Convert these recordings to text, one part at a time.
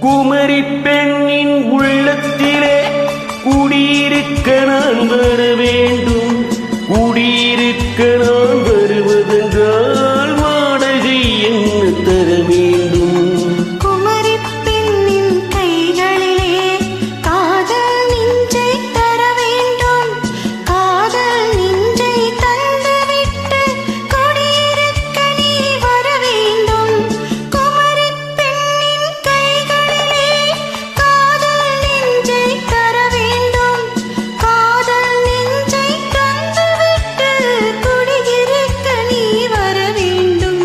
குமரி பெண்ணின் உள்ளத்திலே குடியிருக்க நான் வர வேண்டும். குடியிருக்க நான் வருவதென்றால் வாடகை என்ன தர வேண்டும்? குமரி பெண்ணின் கைகளிலே காதல் நெஞ்சை தர வேண்டும். காதல் நெஞ்சை தந்துவிட்டு குடியிருக்க நீ வர வேண்டும். குமரி பெண்ணின் கைகளிலே காதல் நெஞ்சை தர வேண்டும். காதல் நெஞ்சை தந்துவிட்டு குடியிருக்க நீ வர வேண்டும்.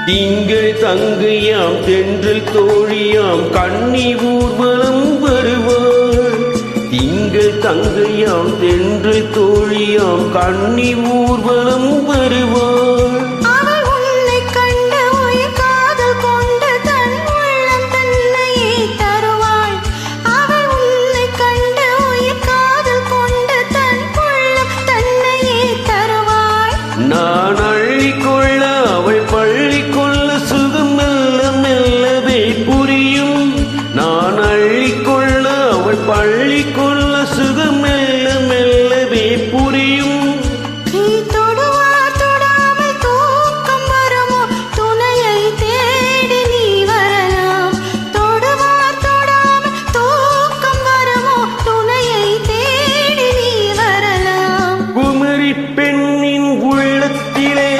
திங்கள் தங்கையாம் தென்றல் தோழியாம் கன்னி ஊர்வலம் வருவாள். திங்கள் தங்கையாம் தென்றல் தோழியாம் கன்னி ஊர்வலம் வருவாள். அவள் உன்னைக் கண்டு உயிர் காதல் கொண்டு தன் உள்ளம் தன்னையே தருவாள். அவள் உன்னைக் கண்டு உயிர் காதல் கொண்டு தன் உள்ளம் தன்னையே தருவாள். நான் அள்ளிக்கொள்ள அவள் பள்ளி கொள்ள சுகம் மெல்ல மெல்லவே புரியும். நான் அள்ளிக்கொள்ள அவள் பள்ளி கொள்ள சுகம் மெல்ல மெல்லவே புரியும். நீ தொடுவார் தொடாமல் தூக்கம் வருமோ? துணையை தேடி நீ வரலாம். தொடுவார் தொடாமல் தூக்கம் வருமோ? துணையை தேடி நீ வரலாம். குமரி பெண்ணின் உள்ளத்திலே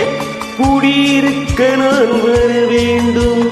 குடியிருக்க நான் வர வேண்டும்.